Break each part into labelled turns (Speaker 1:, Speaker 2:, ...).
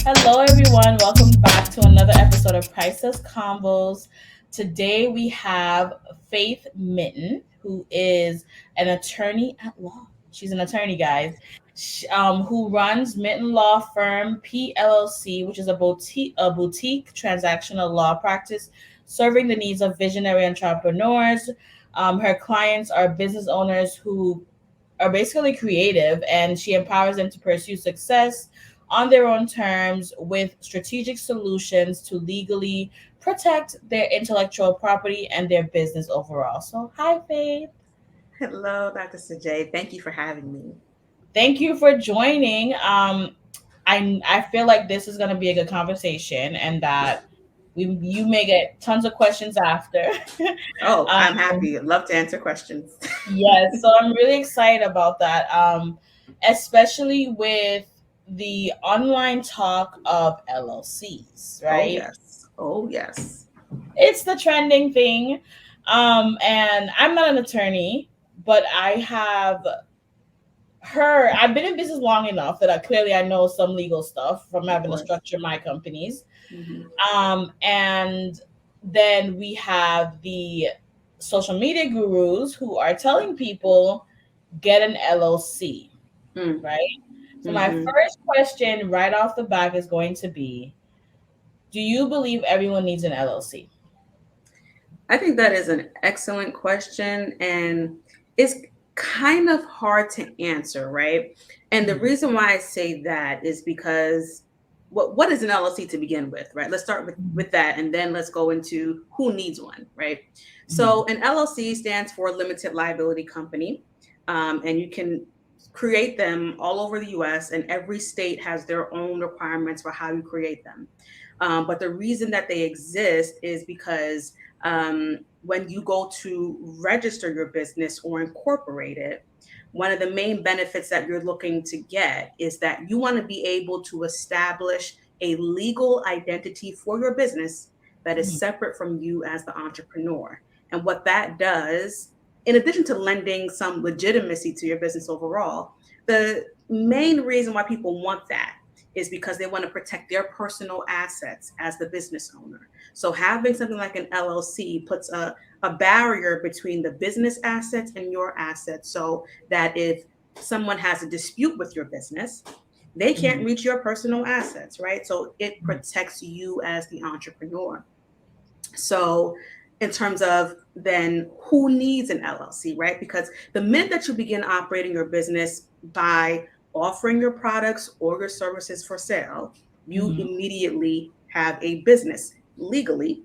Speaker 1: Hello, everyone. Welcome back to another episode of Priceless Convos. Today we have Faith Mitton, who is an attorney at law. She's an attorney, guys, who runs Mitton Law Firm PLLC, which is a boutique transactional law practice serving the needs of visionary entrepreneurs. Her clients are business owners who are basically creative, and she empowers them to pursue success on their own terms with strategic solutions to legally protect their intellectual property and their business overall. So, hi, Faith.
Speaker 2: Hello, Dr. Sajay. Thank you for having me.
Speaker 1: Thank you for joining. I feel like this is going to be a good conversation, and that you may get tons of questions after.
Speaker 2: Oh, I'm
Speaker 1: um,
Speaker 2: happy. Love to answer questions.
Speaker 1: Yes, so I'm really excited about that, especially with the online talk of LLCs,
Speaker 2: Oh,
Speaker 1: right?
Speaker 2: yes. Oh, yes.
Speaker 1: It's the trending thing. And I'm not an attorney, but I've been in business long enough that I know some legal stuff from
Speaker 2: Of
Speaker 1: having to
Speaker 2: course.
Speaker 1: structure my companies.
Speaker 2: Hmm.
Speaker 1: And then we have the social media gurus who are telling people get an LLC,
Speaker 2: Mm.
Speaker 1: right? So my
Speaker 2: Hmm.
Speaker 1: first question right off the back is going to be, do you believe everyone needs an LLC?
Speaker 2: I think that is an excellent question, and it's kind of hard to answer, right? And the
Speaker 1: Mhm.
Speaker 2: reason why I say that is because what is an LLC to begin with, right? Let's start with that, and then let's go into who needs one, right? So
Speaker 1: Mhm.
Speaker 2: an LLC stands for limited liability company, and you can create them all over the U.S., and every state has their own requirements for how you create them. But the reason that they exist is because when you go to register your business or incorporate it, one of the main benefits that you're looking to get is that you want to be able to establish a legal identity for your business that is
Speaker 1: Mhm.
Speaker 2: separate from you as the entrepreneur. And what that does, in addition to lending some legitimacy to your business overall, the main reason why people want that is because they want to protect their personal assets as the business owner. So having something like an LLC puts a barrier between the business assets and your assets so that if someone has a dispute with your business, they can't
Speaker 1: Mhm.
Speaker 2: reach your personal assets, right? So it
Speaker 1: Mhm.
Speaker 2: protects you as the entrepreneur. So, in terms of then who needs an LLC, right? Because the minute that you begin operating your business by offering your products or your services for sale, you
Speaker 1: Mhm.
Speaker 2: immediately have a business legally.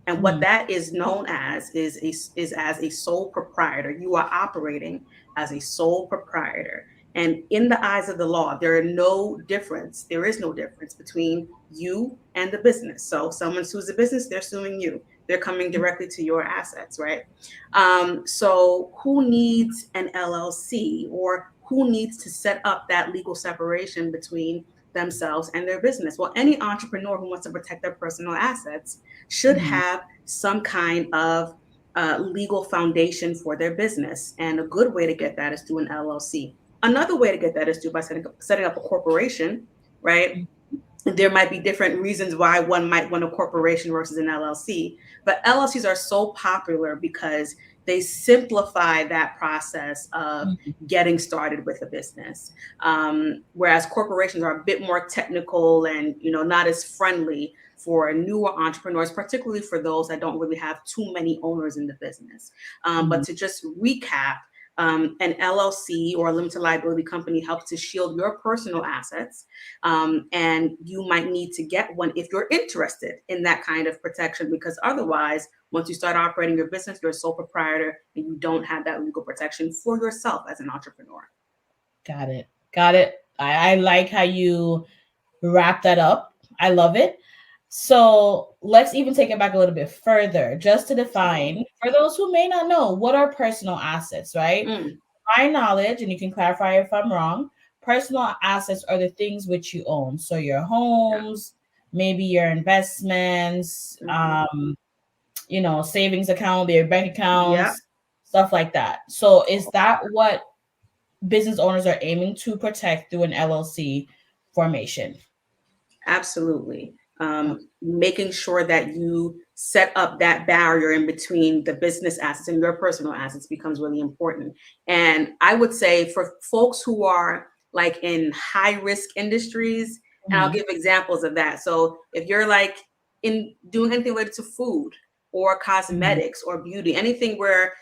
Speaker 2: And what
Speaker 1: Mhm.
Speaker 2: that is known as is as a sole proprietor. You are operating as a sole proprietor. And in the eyes of the law, there is no difference between you and the business. So someone sues the business, they're suing you. They're coming directly to your assets, right? So who needs an LLC, or who needs to set up that legal separation between themselves and their business? Well, any entrepreneur who wants to protect their personal assets should
Speaker 1: Mhm.
Speaker 2: have some kind of legal foundation for their business. And a good way to get that is through an LLC. Another way to get that is by setting up a corporation, right? There might be different reasons why one might want a corporation versus an LLC, but LLCs are so popular because they simplify that process of
Speaker 1: Mhm.
Speaker 2: getting started with a business. Whereas corporations are a bit more technical and not as friendly for newer entrepreneurs, particularly for those that don't really have too many owners in the business. But
Speaker 1: Mhm.
Speaker 2: to just recap, an LLC or a limited liability company helps to shield your personal assets, and you might need to get one if you're interested in that kind of protection, because otherwise, once you start operating your business, you're a sole proprietor and you don't have that legal protection for yourself as an entrepreneur.
Speaker 1: Got it. Got it. I like how you wrap that up. I love it. So let's even take it back a little bit further, just to
Speaker 2: Sure.
Speaker 1: define for those who may not know what are personal assets, right?
Speaker 2: Mm,
Speaker 1: My knowledge, and you can clarify if I'm wrong, personal assets are the things which you own. So your
Speaker 2: yeah.
Speaker 1: homes, maybe your investments,
Speaker 2: Hmm.
Speaker 1: savings account, your bank
Speaker 2: Yeah.
Speaker 1: accounts, stuff like that. So is that what business owners are aiming to protect through an LLC formation?
Speaker 2: Absolutely.
Speaker 1: Okay.
Speaker 2: Making sure that you set up that barrier in between the business assets and your personal assets becomes really important. And I would say for folks who are like in high risk industries, and I'll
Speaker 1: Mhm.
Speaker 2: give examples of that. So if you're like in doing anything related to food or
Speaker 1: Mhm.
Speaker 2: cosmetics or beauty, anything where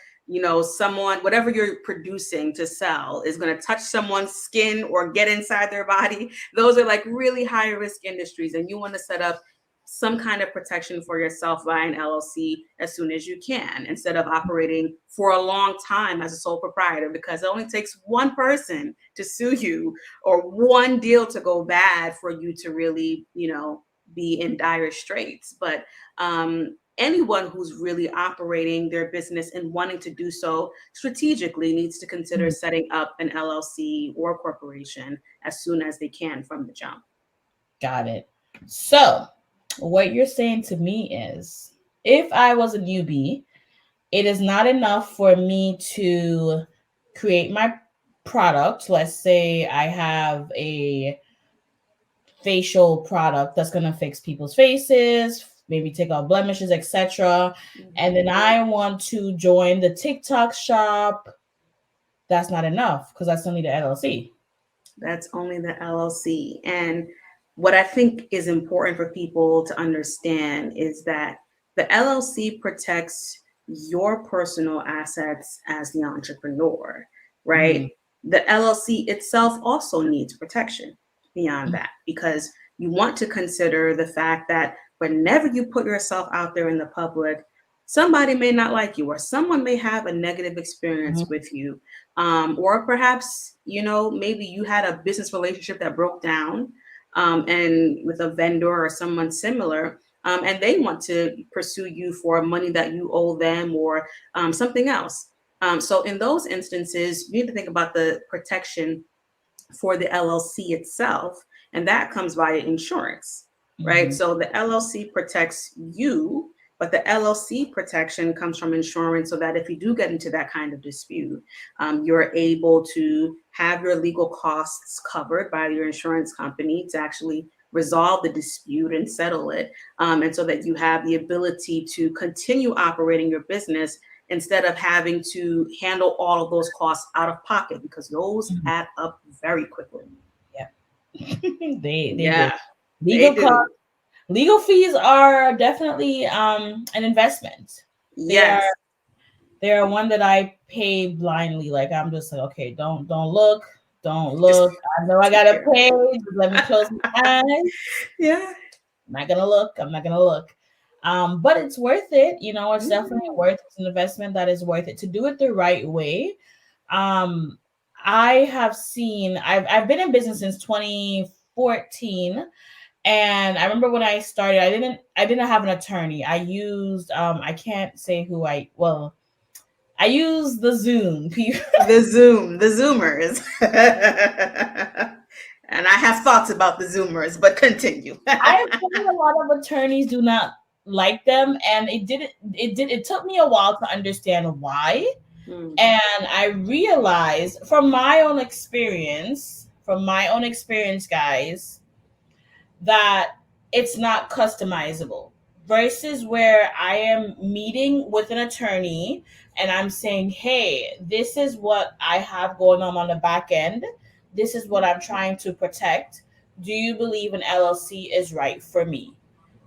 Speaker 2: someone, whatever you're producing to sell is going to touch someone's skin or get inside their body, those are like really high risk industries, and you want to set up some kind of protection for yourself via an LLC as soon as you can, instead of operating for a long time as a sole proprietor, because it only takes one person to sue you or one deal to go bad for you to really, be in dire straits. But anyone who's really operating their business and wanting to do so strategically needs to consider
Speaker 1: Mhm.
Speaker 2: setting up an LLC or corporation as soon as they can from the jump.
Speaker 1: Got it. So, what you're saying to me is if I was a newbie, it is not enough for me to create my product. Let's say I have a facial product that's going to fix people's faces, maybe take out blemishes, etc. And then
Speaker 2: Mhm.
Speaker 1: I want to join the TikTok shop. That's not enough because I still need an LLC.
Speaker 2: That's only the LLC. And what I think is important for people to understand is that the LLC protects your personal assets as the entrepreneur, right?
Speaker 1: Mhm.
Speaker 2: The LLC itself also needs protection beyond that, because you want to consider the fact that whenever you put yourself out there in the public, somebody may not like you, or someone may have a negative experience
Speaker 1: Mhm.
Speaker 2: with you, or perhaps maybe you had a business relationship that broke down, and with a vendor or someone similar, and they want to pursue you for money that you owe them, or something else. So in those instances, you need to think about the protection for the LLC itself, and that comes via insurance, right?
Speaker 1: Mhm.
Speaker 2: So the LLC protects you, but the LLC protection comes from insurance, so that if you do get into that kind of dispute, you're able to have your legal costs covered by your insurance company to actually resolve the dispute and settle it, and so that you have the ability to continue operating your business instead of having to handle all of those costs out of pocket, because those
Speaker 1: Mhm.
Speaker 2: add up very quickly.
Speaker 1: Yeah. They do.
Speaker 2: Yeah, they
Speaker 1: Legal costs,
Speaker 2: do.
Speaker 1: legal fees are definitely an investment. They are
Speaker 2: Yes.
Speaker 1: they're one that I pay blindly. Like I'm just like, okay, don't look, don't look. I know I
Speaker 2: Take
Speaker 1: gotta
Speaker 2: care.
Speaker 1: pay. Just let me close my eyes.
Speaker 2: Yeah.
Speaker 1: I'm not gonna look. I'm not gonna look. But it's worth it. It's definitely
Speaker 2: Mhm.
Speaker 1: worth it. It's an investment that is worth it to do it the right way. Um, I have seen. I've been in business since 2014, and I remember when I started, I didn't have an attorney. I used I can't say who I used the Zoom.
Speaker 2: The Zoomers. And I have thoughts about the Zoomers, but continue.
Speaker 1: I've heard a lot of attorneys do not like them, and it took me a while to understand why.
Speaker 2: Mm,
Speaker 1: And I realized from my own experience, guys, that it's not customizable versus where I am meeting with an attorney and I'm saying, hey, this is what I have going on the back end. This is what I'm trying to protect. Do you believe an LLC is right for me?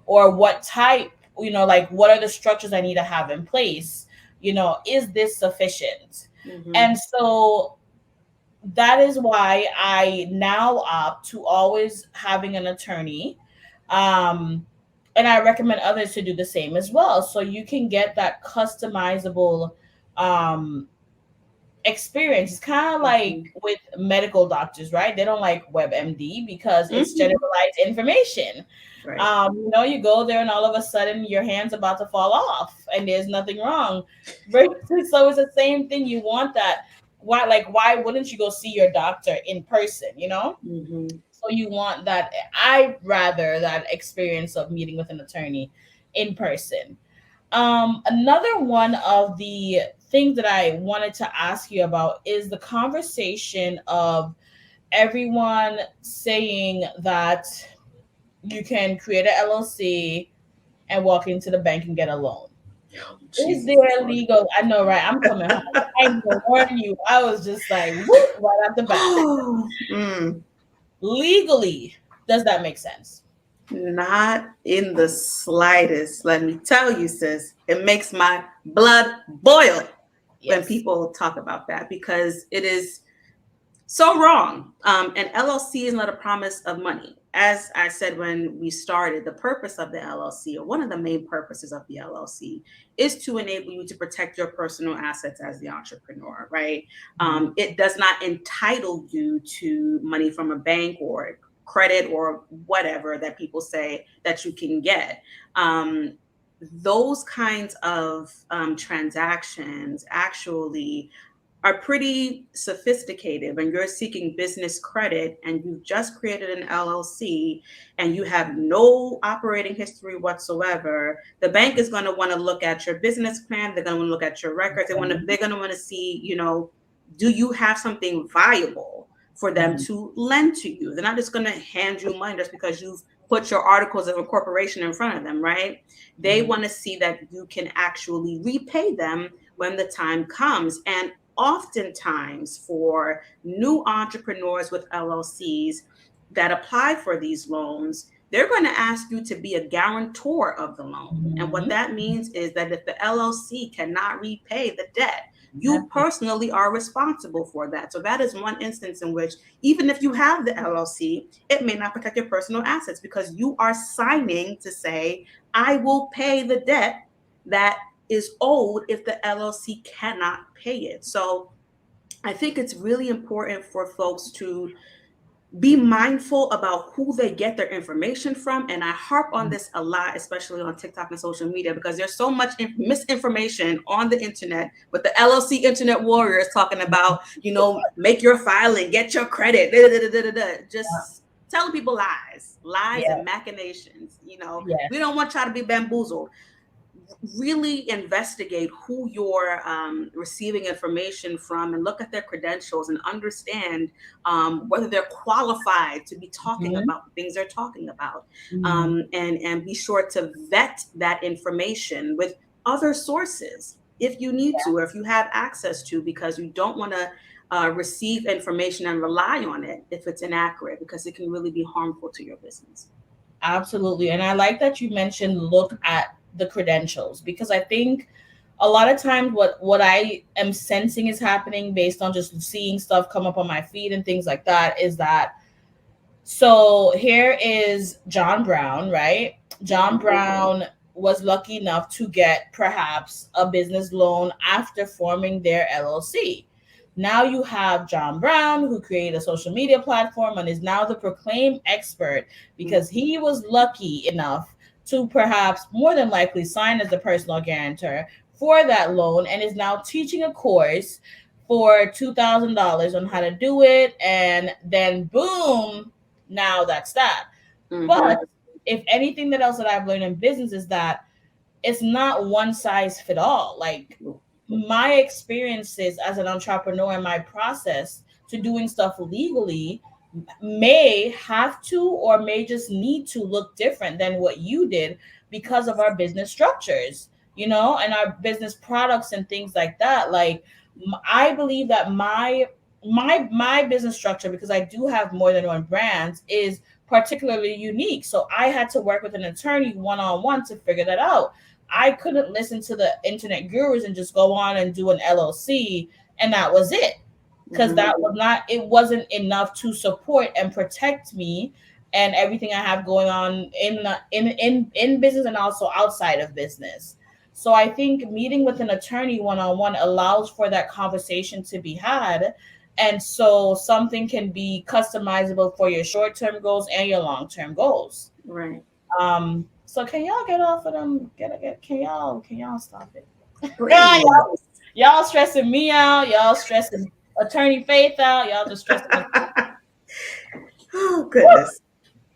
Speaker 1: Or what type, like what are the structures I need to have in place? Is this sufficient?
Speaker 2: mhm,
Speaker 1: And so that is why I now opt to always having an attorney. Um, and I recommend others to do the same as well. So you can get that customizable um, experience. It's kind of like
Speaker 2: mhm,
Speaker 1: with medical doctors, right? They don't like WebMD because it's
Speaker 2: mhm.
Speaker 1: generalized information.
Speaker 2: Right.
Speaker 1: You go there and all of a sudden your hand's about to fall off and there's nothing wrong. So it's the same thing. You want that. Why wouldn't you go see your doctor in person?
Speaker 2: Mhm,
Speaker 1: So you want that. I rather that experience of meeting with an attorney in person. Another one of the things that I wanted to ask you about is the conversation of everyone saying that you can create an LLC and walk into the bank and get a loan. Is
Speaker 2: Jesus.
Speaker 1: there legal? I know, right? I'm coming home. I ain't gonna warn you. I was just like, whoop, right off the bat.
Speaker 2: Oh,
Speaker 1: Legally, does that make sense?
Speaker 2: not in the slightest. Let me tell you, sis, it makes my blood boil when
Speaker 1: Yes.
Speaker 2: people talk about that because it is so wrong. An LLC is not a promise of money. As I said when we started, the purpose of the LLC, or one of the main purposes of the LLC, is to enable you to protect your personal assets as the entrepreneur, right? It does not entitle you to money from a bank or credit or whatever that people say that you can get. Those kinds of transactions actually are pretty sophisticated. When you're seeking business credit and you've just created an LLC and you have no operating history whatsoever, the bank is going to want to look at your business plan. They're going to want to look at your records. They're going to want to see, do you have something viable for them to lend to you? They're not just going to hand you money just because you've put your articles of incorporation in front of them, right? They want to see that you can actually repay them when the time comes. And oftentimes for new entrepreneurs with LLCs that apply for these loans, they're going to ask you to be a guarantor of the loan. And what that means is that if the LLC cannot repay the debt, you personally are responsible for that. So that is one instance in which, even if you have the LLC, it may not protect your personal assets because you are signing to say, I will pay the debt that is owed if the LLC cannot pay it. So I think it's really important for folks to be mindful about who they get their information from. And I harp on this a lot, especially on TikTok and social media, because there's so much misinformation on the internet with the LLC internet warriors talking about, make your filing, get your credit, just telling people lies and machinations. We don't want y'all to be bamboozled. Really investigate who you're receiving information from and look at their credentials and understand whether they're qualified to be talking about the things they're talking about. And be sure to vet that information with other sources if you need to, or if you have access to, because you don't want to receive information and rely on it if it's inaccurate, because it can really be harmful to your business.
Speaker 1: Absolutely. And I like that you mentioned look at the credentials, because I think a lot of times what I am sensing is happening based on just seeing stuff come up on my feed and things like that is that, so here is John Brown, right? John Brown was lucky enough to get perhaps a business loan after forming their LLC. Now you have John Brown, who created a social media platform and is now the proclaimed expert because he was lucky enough to perhaps more than likely sign as the personal guarantor for that loan and is now teaching a course for $2,000 on how to do it. And then boom, now that's that. But if anything that else that I've learned in business is that it's not one size fit all. Like my experiences as an entrepreneur and my process to doing stuff legally may have to or may just need to look different than what you did because of our business structures, and our business products and things like that. Like I believe that my business structure, because I do have more than one brand, is particularly unique. So I had to work with an attorney one-on-one to figure that out. I couldn't listen to the internet gurus and just go on and do an LLC and that was it, because it wasn't enough to support and protect me and everything I have going on in business and also outside of business. So I think meeting with an attorney one-on-one allows for that conversation to be had. And so something can be customizable for your short-term goals and your long-term goals.
Speaker 2: Right.
Speaker 1: So can y'all get off of them? Can y'all stop it? y'all stressing me out. Y'all stressing Attorney Faith out. Y'all just stressing.
Speaker 2: Oh goodness.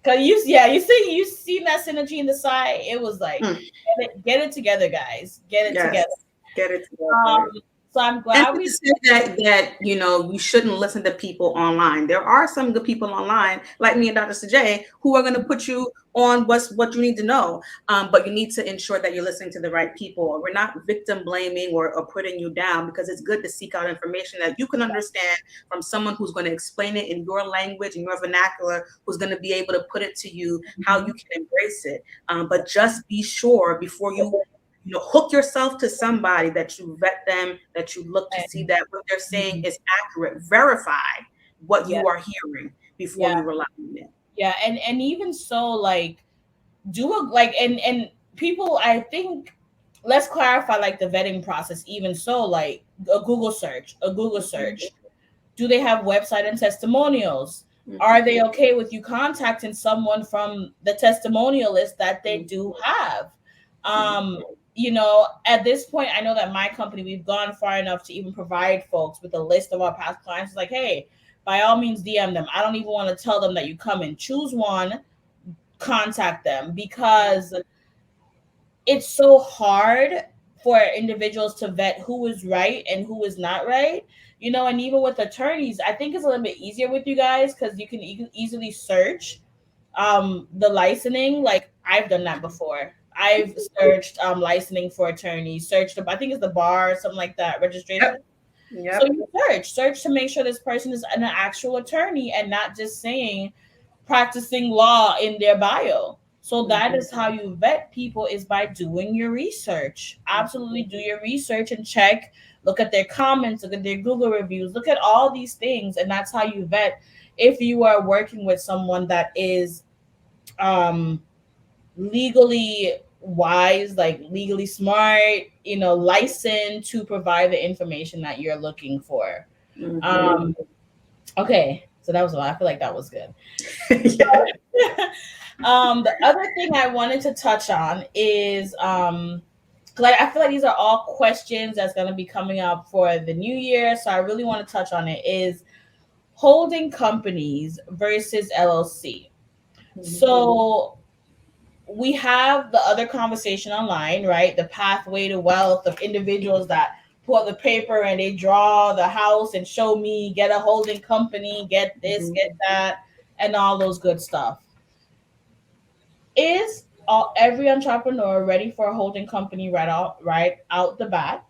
Speaker 1: Cause you see that synergy in the side. It was like, get it together, guys. Get it together.
Speaker 2: Get it together.
Speaker 1: So I'm
Speaker 2: And
Speaker 1: glad
Speaker 2: to
Speaker 1: we.
Speaker 2: say that you shouldn't listen to people online. There are some good people online, like me and Dr. Sajay, who are going to put you on what you need to know. But you need to ensure that you're listening to the right people. We're not victim blaming or putting you down, because it's good to seek out information that you can understand from someone who's going to explain it in your language and your vernacular, who's going to be able to put it to you how you can embrace it. But just be sure before hook yourself to somebody, that you vet them, that you look to see that what they're saying
Speaker 1: Mhm.
Speaker 2: is accurate. Verify what
Speaker 1: Yeah,
Speaker 2: you are hearing before
Speaker 1: yeah,
Speaker 2: you rely on it.
Speaker 1: yeah, and even so, like, do a like and people, I think, let's clarify like the vetting process. Even so, like a Google
Speaker 2: Mhm,
Speaker 1: search. Do they have website and testimonials? Are
Speaker 2: mhm,
Speaker 1: they okay with you contacting someone from the testimonial list that they
Speaker 2: mhm,
Speaker 1: do have?
Speaker 2: mhm,
Speaker 1: At this point, I know that my company, we've gone far enough to even provide folks with a list of our past clients. It's like, hey, by all means, DM them. I don't even want to tell them that you come and choose one, contact them, because it's so hard for individuals to vet who is right and who is not right. And even with attorneys, I think it's a little bit easier with you guys because you can easily search the licensing. Like, I've done that before. I've searched licensing for attorneys, searched I think it's the bar or something like that, registration.
Speaker 2: Yep.
Speaker 1: So
Speaker 2: Yep.
Speaker 1: you search to make sure this person is an actual attorney and not just saying practicing law in their bio. So that
Speaker 2: Mhm,
Speaker 1: is how you vet people, is by doing your research. Absolutely do your research and check, look at their comments, look at their Google reviews, look at all these things, and that's how you vet if you are working with someone that is um legally wise, like legally smart, licensed to provide the information that you're looking for.
Speaker 2: mhm.
Speaker 1: Um, okay, so that was a lot. I feel like that was good.
Speaker 2: Yeah.
Speaker 1: The other thing I wanted to touch on is like, I feel like these are all questions that's going to be coming up for the new year, so I really want to touch on it, is holding companies versus LLC.
Speaker 2: Mhm,
Speaker 1: So we have the other conversation online, right? The pathway to wealth of individuals that pull out the paper and they draw the house and show me, get a holding company, get this,
Speaker 2: mhm.
Speaker 1: get that, and all those good stuff. Is every entrepreneur ready for a holding company right out the bat,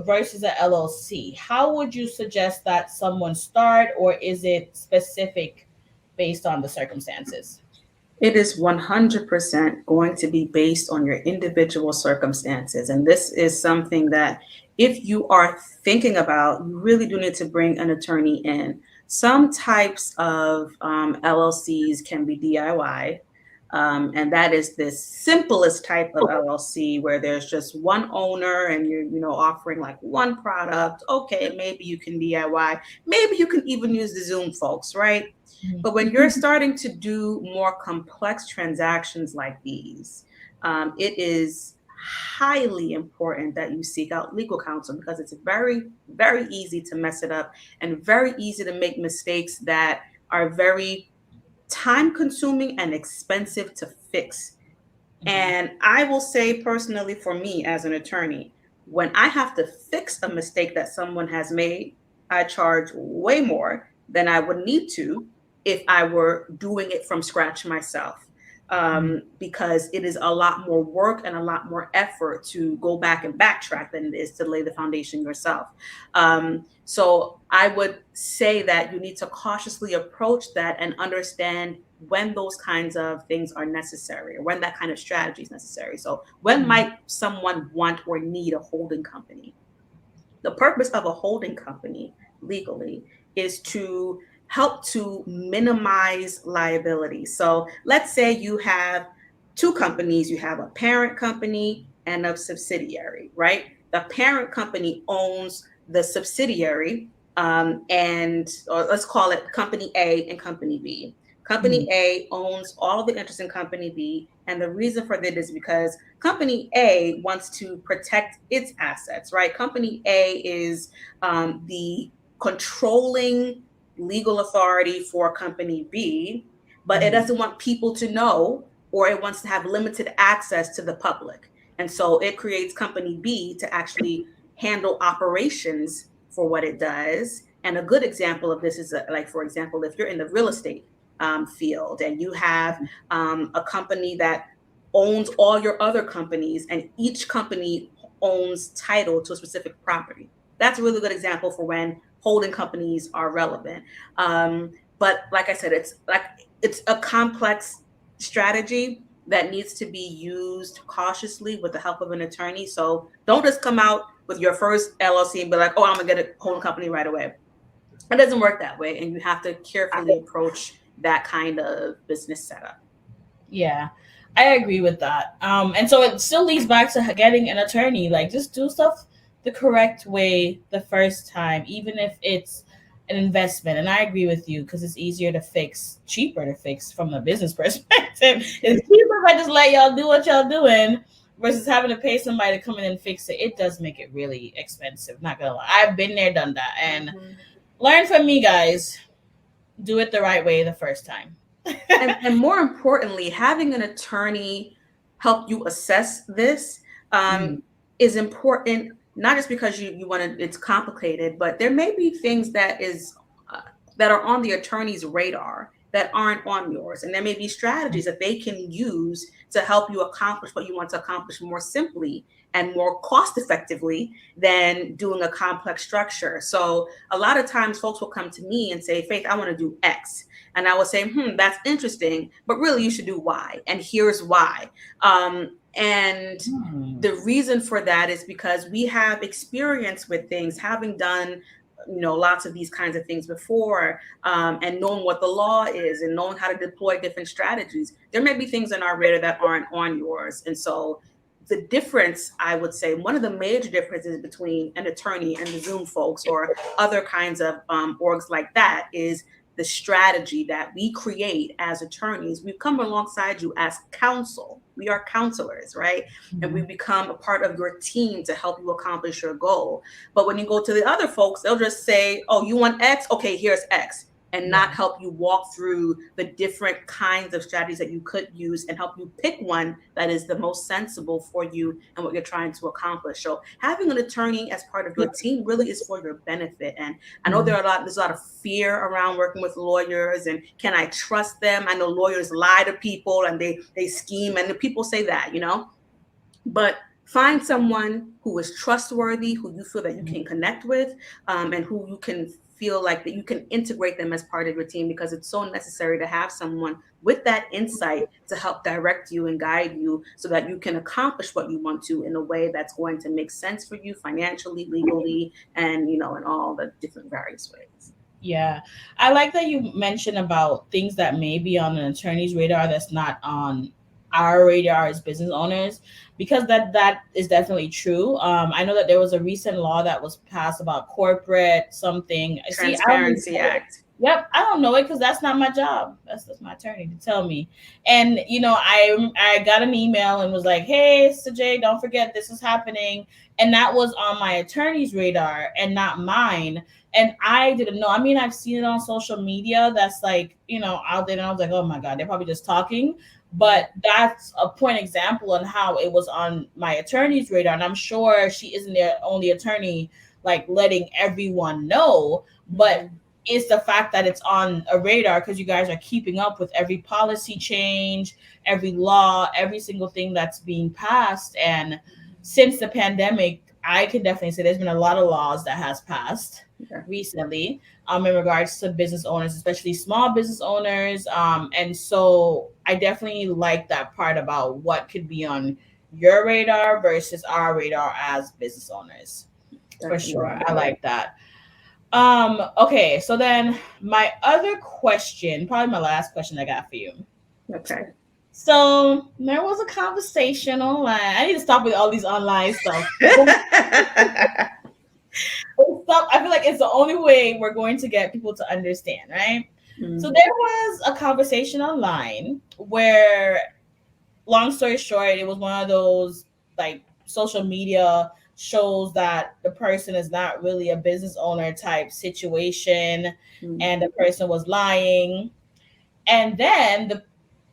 Speaker 1: versus an LLC? How would you suggest that someone start, or is it specific based on the circumstances?
Speaker 2: It is 100% going to be based on your individual circumstances. And this is something that, if you are thinking about, you really do need to bring an attorney in. Some types of LLCs can be DIY. And that is the simplest type of LLC, where there's just one owner and you're, offering like one product. Okay, maybe you can DIY. Maybe you can even use the Zoom folks, right? But when you're starting to do more complex transactions like these, it is highly important that you seek out legal counsel, because it's very, very easy to mess it up and very easy to make mistakes that are very time consuming and expensive to fix.
Speaker 1: Mhm.
Speaker 2: And I will say personally, for me as an attorney, when I have to fix a mistake that someone has made, I charge way more than I would need to if I were doing it from scratch myself.
Speaker 1: Mhm.
Speaker 2: Because it is a lot more work and a lot more effort to go back and backtrack than it is to lay the foundation yourself. So I would say that you need to cautiously approach that and understand when those kinds of things are necessary, or when that kind of strategy is necessary. So when
Speaker 1: Mhm.
Speaker 2: might someone want or need a holding company? The purpose of a holding company legally is to help to minimize liability. So let's say you have two companies, you have a parent company and a subsidiary, right? The parent company owns the subsidiary, and or let's call it company A and company B. Company
Speaker 1: Mhm.
Speaker 2: A owns all the interest in company B, and the reason for that is because company A wants to protect its assets, right? Company A is the controlling legal authority for company B, but it
Speaker 1: Mhm.
Speaker 2: doesn't want people to know, or it wants to have limited access to the public. And so it creates company B to actually handle operations for what it does. And a good example of this is like, for example, if you're in the real estate field and you have a company that owns all your other companies, and each company owns title to a specific property. That's a really good example for when holding companies are relevant. But like I said, it's a complex strategy that needs to be used cautiously with the help of an attorney. So don't just come out with your first LLC and be like, oh, I'm gonna get a holding company right away. It doesn't work that way, and you have to carefully approach that kind of business setup.
Speaker 1: Yeah, I agree with that. And so it still leads back to getting an attorney. Like, just do stuff the correct way the first time, even if it's an investment. And I agree with you because it's easier to fix, cheaper to fix from a business perspective. It's cheaper if I just let y'all do what y'all doing versus having to pay somebody to come in and fix it. It does make it really expensive. Not gonna lie, I've been there, done that, and learn from me, guys. Do it the right way the first time.
Speaker 2: And more importantly, having an attorney help you assess this
Speaker 1: Mm.
Speaker 2: is important, not just because you want to, it's complicated, but there may be things uh, that are on the attorney's radar that aren't on yours. And there may be strategies that they can use to help you accomplish what you want to accomplish more simply and more cost effectively than doing a complex structure. So a lot of times folks will come to me and say, Faith, I want to do X. And I will say, that's interesting, but really you should do Y. And here's why. And
Speaker 1: Hmm.
Speaker 2: the reason for that is because we have experience with things, having done lots of these kinds of things before, and knowing what the law is and knowing how to deploy different strategies. There may be things in our radar that aren't on yours. And so the difference, I would say, one of the major differences between an attorney and the Zoom folks or other kinds of orgs like that is the strategy that we create as attorneys. We come alongside you as counsel. We are counselors, right? And we become a part of your team to help you accomplish your goal. But when you go to the other folks, they'll just say, oh, you want X? Okay, here's X. And not help you walk through the different kinds of strategies that you could use and help you pick one that is the most sensible for you and what you're trying to accomplish. So having an attorney as part of your team really is for your benefit. And I know there's a lot of fear around working with lawyers, and can I trust them? I know lawyers lie to people and they scheme, and the people say that. But find someone who is trustworthy, who you feel that you can connect with, and who you can feel like that you can integrate them as part of your team, because it's so necessary to have someone with that insight to help direct you and guide you so that you can accomplish what you want to in a way that's going to make sense for you financially, legally, and in all the different various ways.
Speaker 1: Yeah. I like that you mentioned about things that may be on an attorney's radar that's not on our radar as business owners, because that is definitely true. I know that there was a recent law that was passed about corporate something. See, I don't even
Speaker 2: Transparency
Speaker 1: know it.
Speaker 2: Act.
Speaker 1: Yep, I don't know it because that's not my job. That's my attorney to tell me. And I got an email and was like, "Hey, Mr. J, don't forget this is happening," and that was on my attorney's radar and not mine, and I didn't know. I mean, I've seen it on social media that's like, out there, and I was like, oh my God, they're probably just talking. But that's a point example on how it was on my attorney's radar. And I'm sure she isn't their only attorney, like letting everyone know. But it's the fact that it's on a radar because you guys are keeping up with every policy change, every law, every single thing that's being passed. And since the pandemic, I can definitely say there's been a lot of laws that has passed
Speaker 2: Okay.
Speaker 1: recently, in regards to business owners, especially small business owners. And so I definitely like that part about what could be on your radar versus our radar as business owners. For sure.
Speaker 2: Definitely.
Speaker 1: I like that. Okay, so then my other question, probably my last question I got for you.
Speaker 2: Okay.
Speaker 1: So there was a conversation online. I need to stop with all these online stuff. I feel like it's the only way we're going to get people to understand, right? So
Speaker 2: Mm,
Speaker 1: there was a conversation online where, long story short, it was one of those like social media shows that the person is not really a business owner type situation,
Speaker 2: mm,
Speaker 1: and the person was lying. And then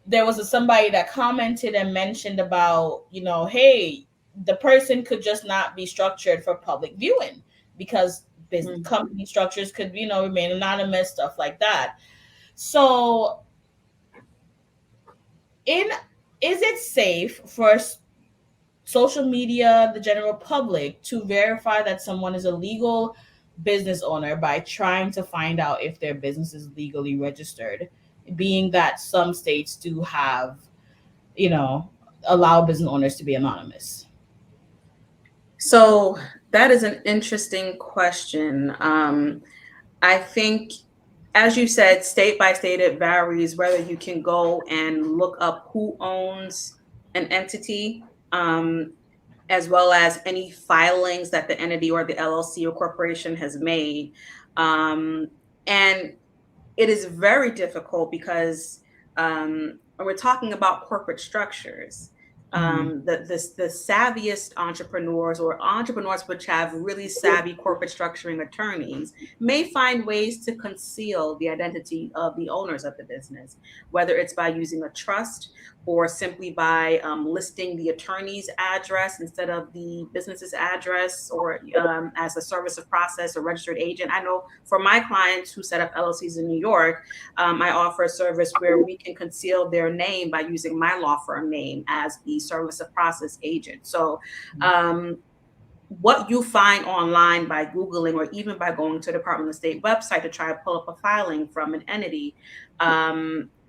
Speaker 1: there was somebody that commented and mentioned about, hey, the person could just not be structured for public viewing because business
Speaker 2: Mm.
Speaker 1: company structures could, remain anonymous, stuff like that. So, in is it safe for social media, the general public, to verify that someone is a legal business owner by trying to find out if their business is legally registered, being that some states do have, you know, allow business owners to be anonymous?
Speaker 2: So that is an interesting question. I think, as you said, state by state, it varies whether you can go and look up who owns an entity, as well as any filings that the entity or the LLC or corporation has made. And it is very difficult because when we're talking about corporate structures.
Speaker 1: Mm-hmm.
Speaker 2: The savviest entrepreneurs or entrepreneurs which have really savvy corporate structuring attorneys may find ways to conceal the identity of the owners of the business, whether it's by using a trust or simply by listing the attorney's address instead of the business's address, or as a service of process or registered agent. I know for my clients who set up LLCs in New York, I offer a service where we can conceal their name by using my law firm name as the service of process agent. So, what you find online by Googling or even by going to the Department of State website to try to pull up a filing from an entity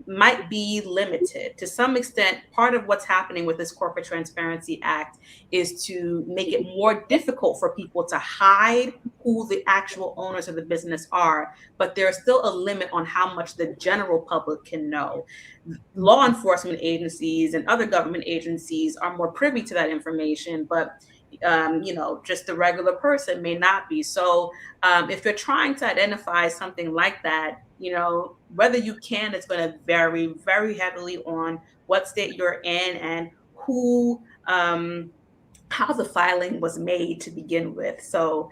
Speaker 2: might be limited. To some extent, part of what's happening with this Corporate Transparency Act is to make it more difficult for people to hide who the actual owners of the business are, but there's still a limit on how much the general public can know. Law enforcement agencies and other government agencies are more privy to that information, but just the regular person may not be. So if you're trying to identify something like that, whether you can, it's going to vary very heavily on what state you're in and who, how the filing was made to begin with. So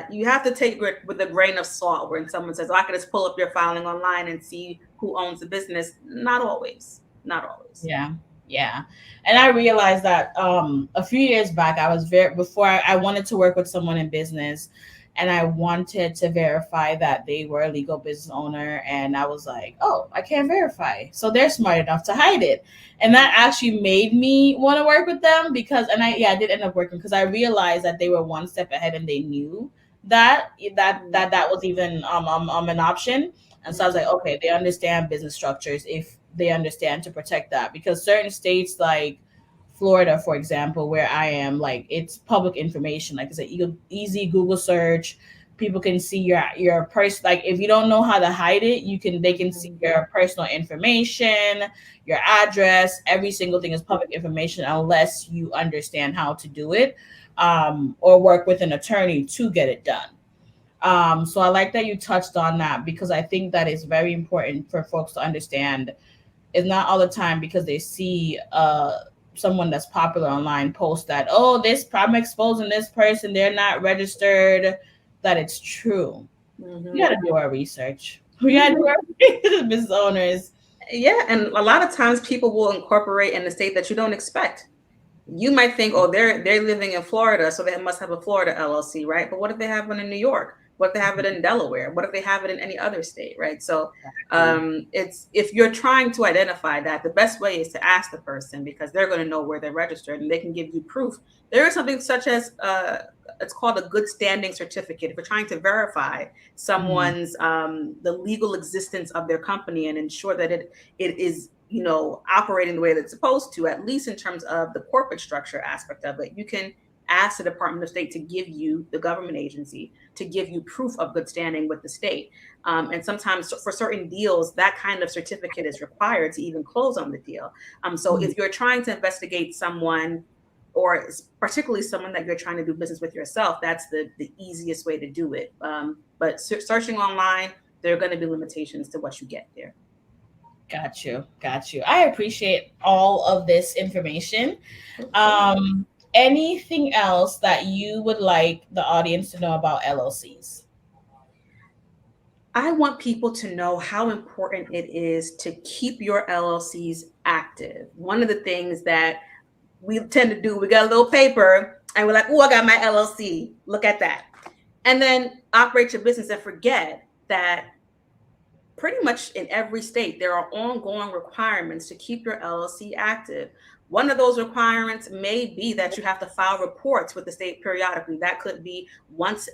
Speaker 2: you have to take it with a grain of salt when someone says, oh, I can just pull up your filing online and see who owns the business. Not always. Not always.
Speaker 1: Yeah. Yeah. And I realized that a few years back, I was before I wanted to work with someone in business, and I wanted to verify that they were a legal business owner. And I was like, oh, I can't verify. So they're smart enough to hide it. And that actually made me want to work with them because, and I did end up working because I realized that they were one step ahead and they knew that was even an option. And so I was like, okay, they understand business structures if they understand to protect that. Because certain states like Florida, for example, where I am, like it's public information. Like it's an easy Google search. People can see your person. Like if you don't know how to hide it, they can see your personal information, your address. Every single thing is public information unless you understand how to do it, or work with an attorney to get it done. So I like that you touched on that because I think that is very important for folks to understand. It's not all the time because they see someone that's popular online post that, oh, this I'm exposing this person, they're not registered, that it's true. We
Speaker 2: Mm-hmm.
Speaker 1: gotta do our research. We gotta do our business owners.
Speaker 2: Yeah, and a lot of times people will incorporate in a state that you don't expect. You might think, oh, they're living in Florida, so they must have a Florida LLC, right? But what if they have one in New York? What if they have it in Delaware? What if they have it in any other state, right? So it's, if you're trying to identify that, the best way is to ask the person because they're going to know where they're registered and they can give you proof. There is something such as it's called a good standing certificate. If you're trying to verify someone's the legal existence of their company and ensure that it is operating the way that it's supposed to, at least in terms of the corporate structure aspect of it, you can ask the Department of State to give you, the government agency, to give you proof of good standing with the state. And sometimes for certain deals, that kind of certificate is required to even close on the deal. So if you're trying to investigate someone, or particularly someone that you're trying to do business with yourself, that's the easiest way to do it. But searching online, there are going to be limitations to what you get there.
Speaker 1: Got you. Got you. I appreciate all of this information. Um, Anything else that you would like the audience to know about LLCs?
Speaker 2: I want people to know how important it is to keep your LLCs active. One of the things that we tend to do. We got a little paper and we're like, oh, I got my LLC. Look at that. And then operate your business and forget that pretty much in every state, there are ongoing requirements to keep your LLC active. One of those requirements may be that you have to file reports with the state periodically. That could be once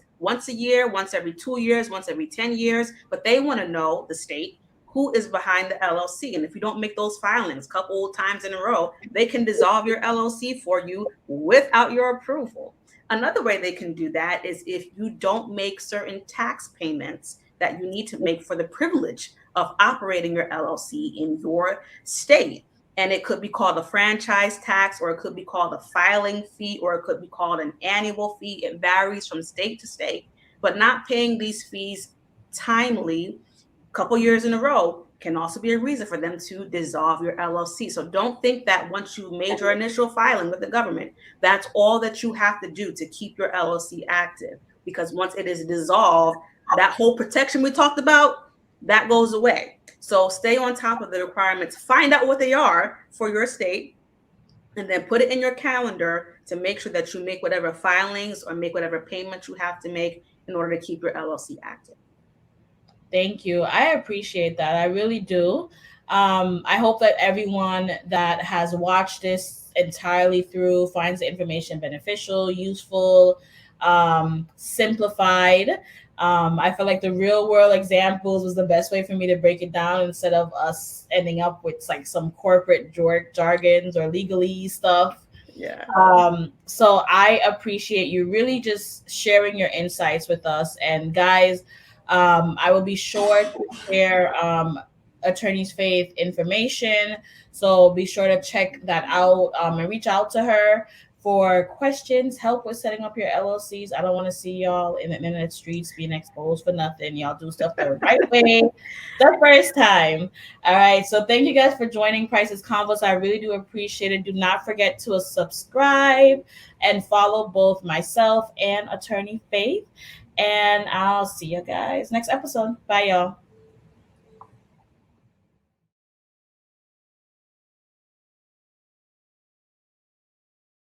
Speaker 2: a year, once every 2 years, once every 10 years. But they want to know, the state, who is behind the LLC. And if you don't make those filings a couple times in a row, they can dissolve your LLC for you without your approval. Another way they can do that is if you don't make certain tax payments that you need to make for the privilege of operating your LLC in your state. And it could be called a franchise tax, or it could be called a filing fee, or it could be called an annual fee. It varies from state to state. But not paying these fees timely, a couple years in a row, can also be a reason for them to dissolve your LLC. So don't think that once you made your initial filing with the government, that's all that you have to do to keep your LLC active. Because once it is dissolved, that whole protection we talked about, that goes away. So stay on top of the requirements, find out what they are for your state, and then put it in your calendar to make sure that you make whatever filings or make whatever payments you have to make in order to keep your LLC active.
Speaker 1: Thank you. I appreciate that. I really do. I hope that everyone that has watched this entirely through finds the information beneficial, useful, simplified. I feel like the real world examples was the best way for me to break it down instead of us ending up with like some corporate jargons or legalese stuff.
Speaker 2: Yeah.
Speaker 1: So I appreciate you really just sharing your insights with us. And guys, I will be sure to share Attorney's Faith information. So be sure to check that out and reach out to her for questions, help with setting up your LLCs. I don't want to see y'all in the internet streets being exposed for nothing. Y'all do stuff the right way the first time. All right. So thank you guys for joining Priceless Convos. I really do appreciate it. Do not forget to subscribe and follow both myself and Attorney Faith. And I'll see you guys next episode. Bye, y'all.